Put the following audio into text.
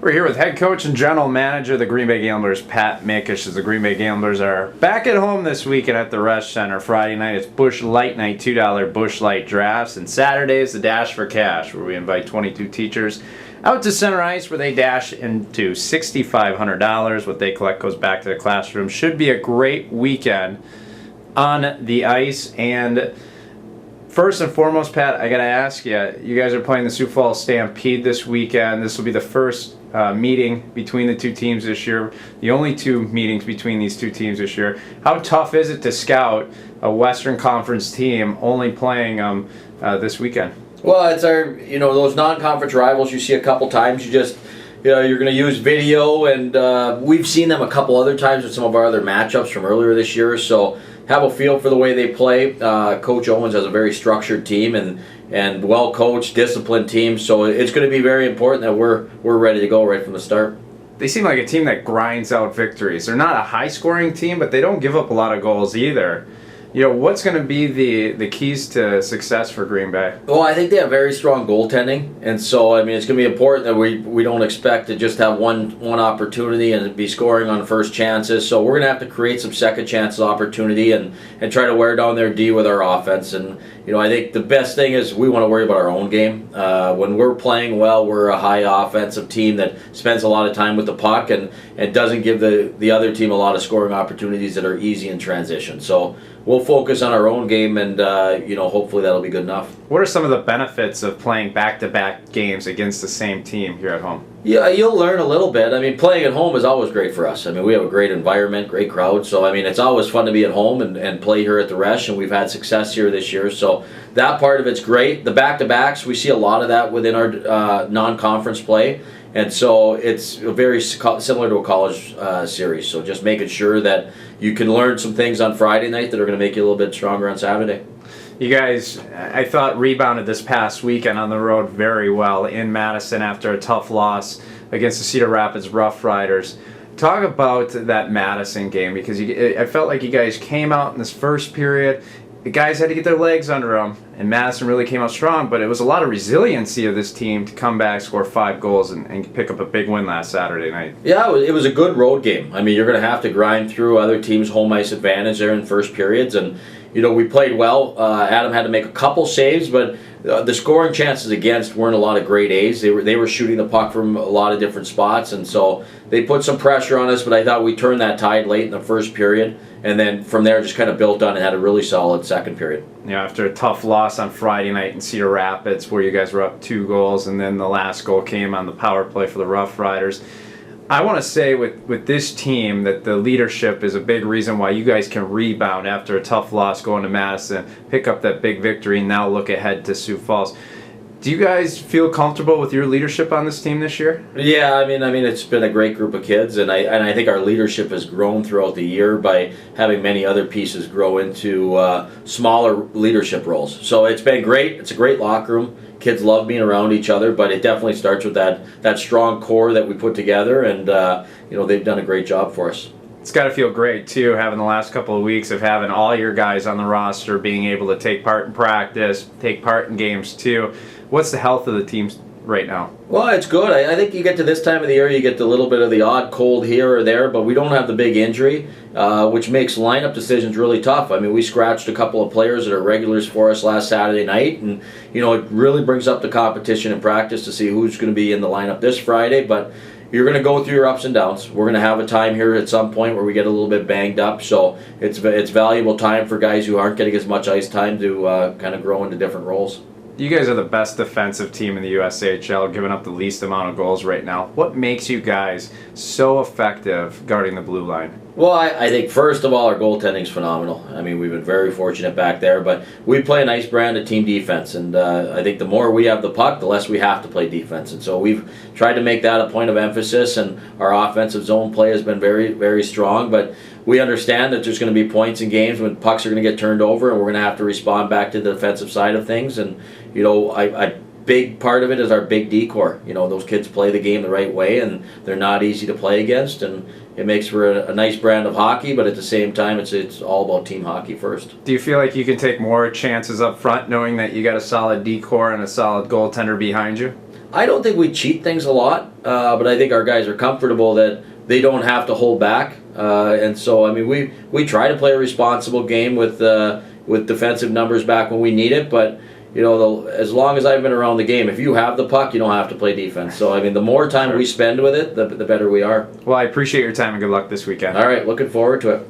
We're here with head coach and general manager of the Green Bay Gamblers, Pat Mikesch, as the Green Bay Gamblers are back at home this weekend at the Resch Center. Friday night is Busch Light Night, $2 Busch Light drafts, and Saturday is the Dash for Cash, where we invite 22 teachers out to center ice where they dash into $6,500. What they collect goes back to the classroom. Should be a great weekend on the ice. And first and foremost, Pat, I got to ask you, you guys are playing the Sioux Falls Stampede this weekend. This will be the first meeting between the two teams this year, the only two meetings between these two teams this year. How tough is it to scout a Western Conference team only playing this weekend? Well, it's our, those non-conference rivals you see a couple times. You're going to use video, and we've seen them a couple other times with some of our other matchups from earlier this year. So have a feel for the way they play. Coach Owens has a very structured team and well-coached, disciplined team. So it's going to be very important that we're ready to go right from the start. They seem like a team that grinds out victories. They're not a high-scoring team, but they don't give up a lot of goals either. What's going to be the keys to success for Green Bay? Well, I think they have very strong goaltending, and so it's going to be important that we don't expect to just have one opportunity and be scoring on first chances. So we're going to have to create some second chances opportunity and try to wear down their D with our offense. And I think the best thing is we want to worry about our own game. When we're playing well, we're a high offensive team that spends a lot of time with the puck and doesn't give the other team a lot of scoring opportunities that are easy in transition. So we'll focus on our own game, and hopefully that'll be good enough. What are some of the benefits of playing back-to-back games against the same team here at home? Yeah, you'll learn a little bit. Playing at home is always great for us. We have a great environment, great crowd. So, it's always fun to be at home and play here at the Resch, and we've had success here this year. So that part of it's great. The back-to-backs, we see a lot of that within our non-conference play. And so it's very similar to a college series. So just making sure that you can learn some things on Friday night that are going to make you a little bit stronger on Saturday. You guys, I thought, rebounded this past weekend on the road very well in Madison after a tough loss against the Cedar Rapids Rough Riders. Talk about that Madison game, because I felt like you guys came out in this first period. The guys had to get their legs under them, and Madison really came out strong, but it was a lot of resiliency of this team to come back, score 5 goals, and pick up a big win last Saturday night. Yeah, it was a good road game. You're going to have to grind through other teams' home ice advantage there in first periods, and we played well. Adam had to make a couple saves, but the scoring chances against weren't a lot of grade A's. They were shooting the puck from a lot of different spots, and so they put some pressure on us, but I thought we turned that tide late in the first period, and then from there just kind of built on and had a really solid second period. After a tough loss on Friday night in Cedar Rapids, where you guys were up 2 goals, and then the last goal came on the power play for the Rough Riders. I want to say with this team that the leadership is a big reason why you guys can rebound after a tough loss going to Madison, pick up that big victory, and now look ahead to Sioux Falls. Do you guys feel comfortable with your leadership on this team this year? Yeah, it's been a great group of kids, and I think our leadership has grown throughout the year by having many other pieces grow into smaller leadership roles. So it's been great. It's a great locker room. Kids love being around each other, but it definitely starts with that strong core that we put together, and they've done a great job for us. It's got to feel great, too, having the last couple of weeks of having all your guys on the roster, being able to take part in practice, take part in games, too. What's the health of the team right now? Well, it's good. I think you get to this time of the year, you get a little bit of the odd cold here or there, but we don't have the big injury, which makes lineup decisions really tough. We scratched a couple of players that are regulars for us last Saturday night, and it really brings up the competition in practice to see who's going to be in the lineup this Friday. But you're going to go through your ups and downs. We're going to have a time here at some point where we get a little bit banged up, so it's valuable time for guys who aren't getting as much ice time to kind of grow into different roles. You guys are the best defensive team in the USHL, giving up the least amount of goals right now. What makes you guys so effective guarding the blue line? Well, I think first of all, our goaltending is phenomenal. We've been very fortunate back there, but we play a nice brand of team defense, and I think the more we have the puck, the less we have to play defense. And so we've tried to make that a point of emphasis, and our offensive zone play has been very, very strong, but we understand that there's going to be points in games when pucks are going to get turned over, and we're going to have to respond back to the defensive side of things. And a big part of it is our big D-core. Those kids play the game the right way, and they're not easy to play against, and it makes for a nice brand of hockey, but at the same time, it's all about team hockey first. Do you feel like you can take more chances up front knowing that you got a solid D-core and a solid goaltender behind you? I don't think we cheat things a lot, but I think our guys are comfortable that they don't have to hold back, and so I mean we try to play a responsible game with defensive numbers back when we need it, but. You know, as long as I've been around the game, if you have the puck, you don't have to play defense. So, I mean, the more time we spend with it, the better we are. Well, I appreciate your time and good luck this weekend. All right, looking forward to it.